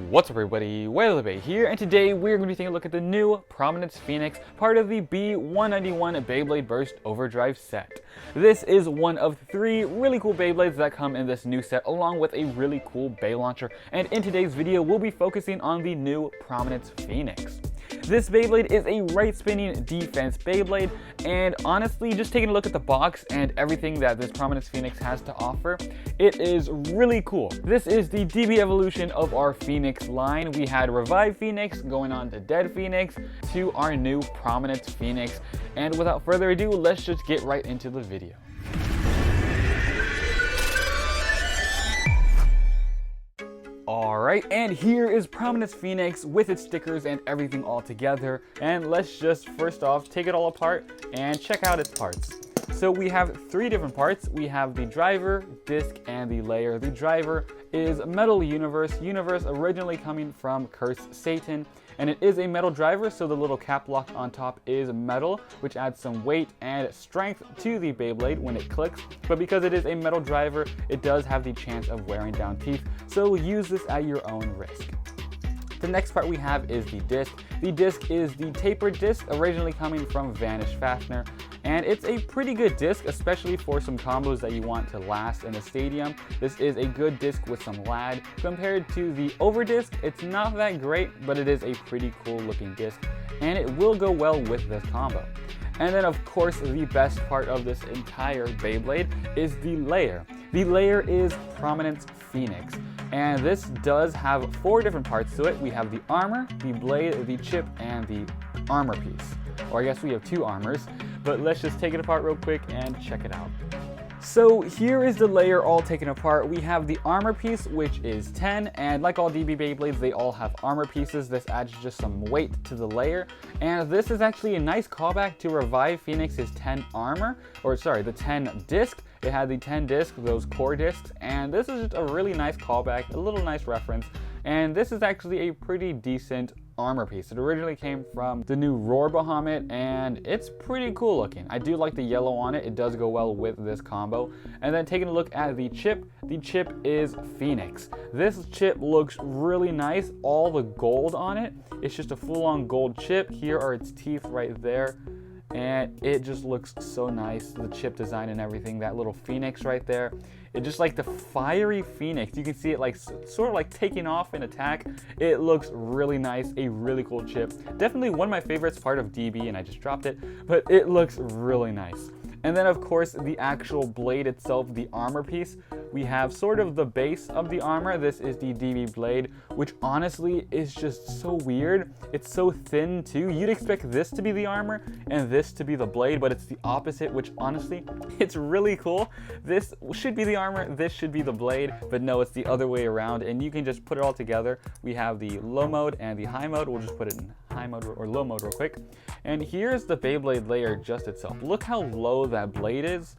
What's up everybody, WayoftheBey here, and today we're going to be taking a look at the new Prominence Phoenix, part of the B-191 Beyblade Burst Overdrive set. This is one of 3 really cool Beyblades that come in this new set, along with a really cool Bey launcher, and in today's video we'll be focusing on the new Prominence Phoenix. This Beyblade is a right-spinning defense Beyblade, and honestly, just taking a look at the box and everything that this Prominence Phoenix has to offer, it is really cool. This is the DB evolution of our Phoenix line. We had Revive Phoenix going on to Dead Phoenix to our new Prominence Phoenix, and without further ado, let's just get right into the video. Alright, and here is Prominence Phoenix with its stickers and everything all together. And let's just first off take it all apart and check out its parts. So we have 3 different parts. We have the driver, disc, and the layer. The driver is Metal Universe originally coming from Cursed Satan. And it is a metal driver, so the little cap lock on top is metal, which adds some weight and strength to the Beyblade when it clicks. But because it is a metal driver, it does have the chance of wearing down teeth, so use this at your own risk. The next part we have is the disc. The disc is the tapered disc, originally coming from VANISH FAFNIR. And it's a pretty good disc, especially for some combos that you want to last in a stadium. This is a good disc with some lag. Compared to the Overdisc, it's not that great, but it is a pretty cool looking disc, and it will go well with this combo. And then of course, the best part of this entire Beyblade is the layer. The layer is Prominence Phoenix, and this does have 4 different parts to it. We have the armor, the blade, the chip, and the armor piece. Or I guess we have 2 armors, but let's just take it apart real quick and check it out. So here is the layer all taken apart. We have the armor piece, which is 10, and like all DB Beyblades, they all have armor pieces. This adds just some weight to the layer, and this is actually a nice callback to Revive Phoenix's 10 armor, or sorry, the 10 disc. It had the 10 disc, those core discs, and this is just a really nice callback, a little nice reference, and this is actually a pretty decent armor piece. It originally came from the new Roar Bahamut, and it's pretty cool looking. I do like the yellow on it. It does go well with this combo. And then taking a look at the chip is Phoenix. This chip looks really nice. All the gold on it, it's just a full-on gold chip. Here are its teeth right there, and it just looks so nice. The chip design and everything, that little Phoenix right there. It's just like the fiery Phoenix. You can see it like sort of like taking off in attack. It looks really nice, a really cool chip. Definitely one of my favorites part of DB, and I just dropped it, but it looks really nice. And then of course the actual blade itself, the armor piece, we have sort of the base of the armor. This is the DB blade, which honestly is just so weird. It's so thin too. You'd expect this to be the armor and this to be the blade, but it's the opposite, which honestly, it's really cool. This should be the armor, this should be the blade, but no, it's the other way around, and you can just put it all together. We have the low mode and the high mode. We'll just put it in high mode or low mode real quick. And here's the Beyblade layer just itself. Look how low that blade is,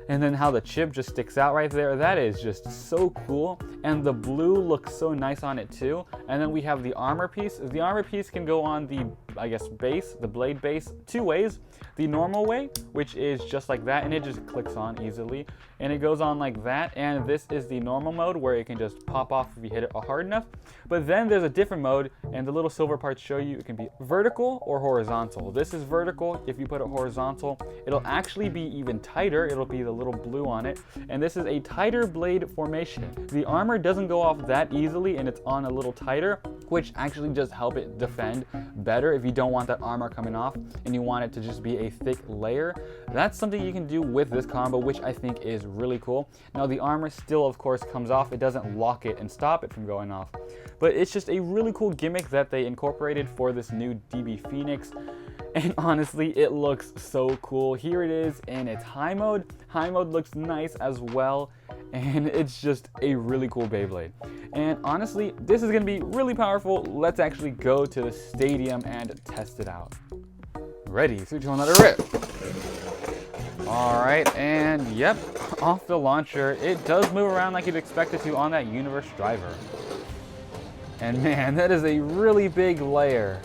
and then how the chip just sticks out right there. That is just so cool, and the blue looks so nice on it too. And then we have the armor piece. The armor piece can go on the, I guess, base, the blade base, 2 ways. The normal way, which is just like that, and it just clicks on easily, and it goes on like that. And this is the normal mode, where it can just pop off if you hit it hard enough. But then there's a different mode, and the little silver parts show you it can be vertical or horizontal. This is vertical. If you put it horizontal, it'll actually be even tighter. It'll be the little blue on it, and this is a tighter blade formation. The armor doesn't go off that easily, and it's on a little tighter, which actually just help it defend better if you don't want that armor coming off and you want it to just be a thick layer. That's something you can do with this combo, which I think is really cool. Now the armor still of course comes off. It doesn't lock it and stop it from going off, but it's just a really cool gimmick that they incorporated for this new DB Phoenix. And honestly, it looks so cool. Here it is in its high mode. High mode looks nice as well, and it's just a really cool Beyblade. And honestly, this is going to be really powerful. Let's actually go to the stadium and test it out. Ready, 3, 2, 1, let it rip. Alright, and yep, off the launcher. It does move around like you'd expect it to on that Universe driver. And man, that is a really big layer.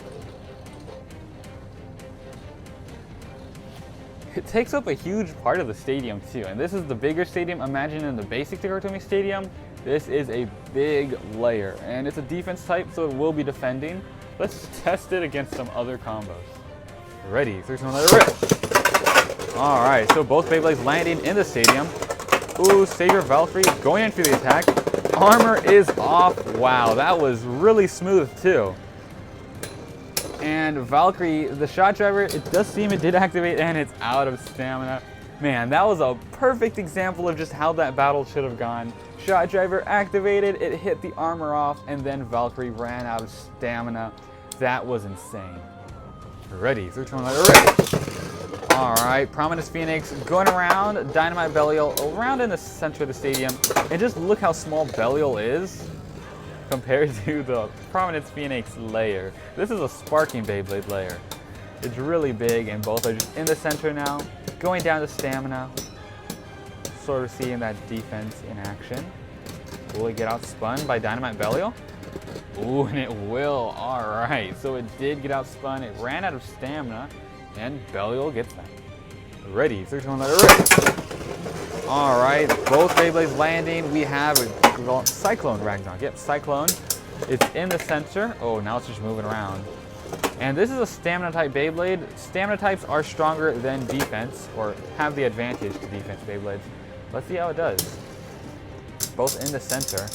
It takes up a huge part of the stadium too, and this is the bigger stadium. Imagine in the basic Takatomi Stadium, This is a big layer, and it's a defense type, so it will be defending. Let's test it against some other combos. Ready, 3, 2, 1, let it rip. All right, so both Beyblades landing in the stadium. Ooh, Savior Valkyrie going in for the attack. Armor is off. Wow, that was really smooth too. And Valkyrie, the shot driver, it does seem it did activate, and it's out of stamina. Man, that was a perfect example of just how that battle should have gone. Shot driver activated, it hit the armor off, and then Valkyrie ran out of stamina. That was insane. Ready, 3, 2, 1, let it rip. All right, Prominence Phoenix going around, DYNAMITE Belial around in the center of the stadium. And just look how small Belial is compared to the Prominence Phoenix layer. This is a sparking Beyblade layer. It's really big, and both are just in the center now, going down to stamina. Sort of seeing that defense in action. Will it get outspun by DYNAMITE Belial? Ooh, and it will. All right, so it did get outspun. It ran out of stamina, and Belial gets that. Ready, 3, 2, 1, let it rip. All right, both Beyblades landing. We have a Cyclone Ragnaruk. Yep, Cyclone. It's in the center. Oh, now it's just moving around. And this is a stamina type Beyblade. Stamina types are stronger than defense, or have the advantage to defense Beyblades. Let's see how it does. Both in the center.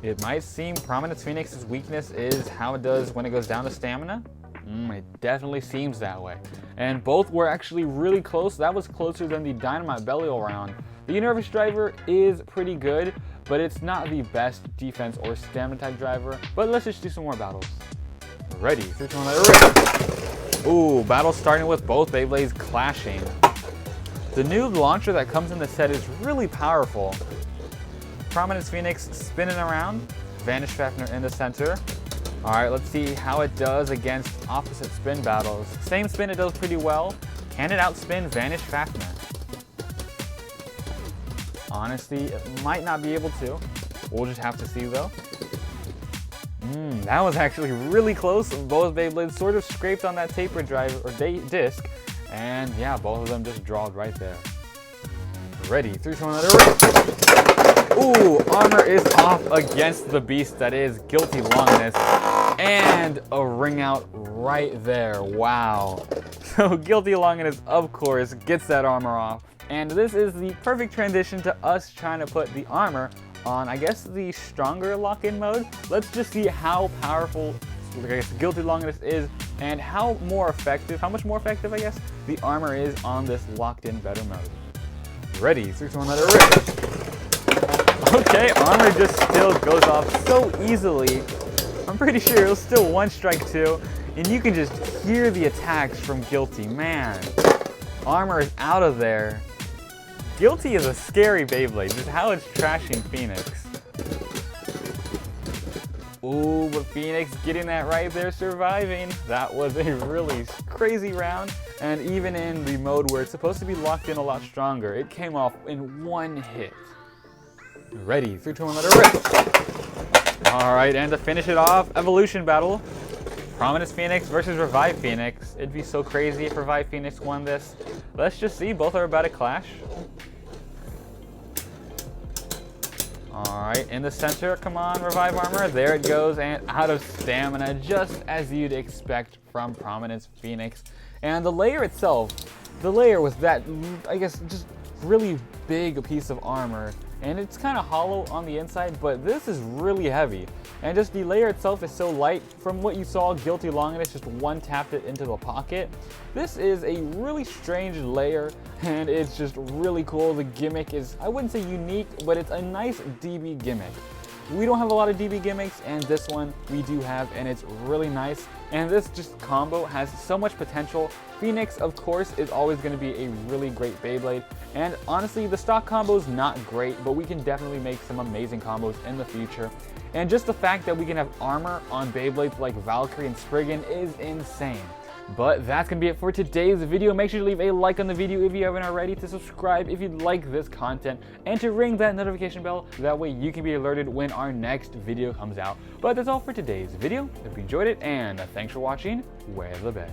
It might seem Prominence Phoenix's weakness is how it does when it goes down to stamina. It definitely seems that way. And both were actually really close. That was closer than the DYNAMITE Belial round. The Universe driver is pretty good, but it's not the best defense or stamina type driver. But let's just do some more battles. Ready, 3, 2, 1, let it rip. Ooh, battle starting with both Beyblades clashing. The new launcher that comes in the set is really powerful. Prominence Phoenix spinning around, VANISH FAFNIR in the center. All right, let's see how it does against opposite spin battles. Same spin, it does pretty well. Can it outspin VANISH FAFNIR? Honestly, it might not be able to. We'll just have to see though. That was actually really close. Both Beyblades sort of scraped on that taper drive or disc, and yeah, both of them just drawed right there. Ready, 3, 2, 1, let it rip. Ooh, armor is off against the beast that is Guilty Longinus, and a ring out right there. Wow. So Guilty Longinus, of course, gets that armor off. And this is the perfect transition to us trying to put the armor on, I guess, the stronger lock-in mode. Let's just see how powerful, I guess, Guilty Longinus is, and how much more effective, I guess, the armor is on this locked-in better mode. Ready, 3, 2, 1, let it rip. Okay, armor just still goes off so easily. I'm pretty sure it'll still one strike two, and you can just hear the attacks from Guilty. Man, armor is out of there. Guilty is a scary Beyblade, just how it's trashing Phoenix. Ooh, but Phoenix getting that right there, surviving. That was a really crazy round. And even in the mode where it's supposed to be locked in a lot stronger, it came off in one hit. Ready, 3, 2, 1, let it rip. All right, and to finish it off, Evolution Battle. Prominence Phoenix versus Revive Phoenix. It'd be so crazy if Revive Phoenix won this. Let's just see, both are about to clash. All right, in the center, come on, Revive Armor. There it goes, and out of stamina, just as you'd expect from Prominence Phoenix. And the layer itself, the layer with that, I guess, just really big piece of armor. And it's kind of hollow on the inside, but this is really heavy. And just the layer itself is so light. From what you saw, Guilty Longinus just one-tapped it into the pocket. This is a really strange layer, and it's just really cool. The gimmick is, I wouldn't say unique, but it's a nice DB gimmick. We don't have a lot of DB gimmicks, and this one we do have, and it's really nice. And this just combo has so much potential. Phoenix, of course, is always going to be a really great Beyblade. And honestly, the stock combo is not great, but we can definitely make some amazing combos in the future. And just the fact that we can have armor on Beyblades like Valkyrie and Spriggan is insane. But that's going to be it for today's video. Make sure to leave a like on the video if you haven't already, to subscribe if you like this content, and to ring that notification bell. That way you can be alerted when our next video comes out. But that's all for today's video. Hope you enjoyed it, and thanks for watching WayoftheBey.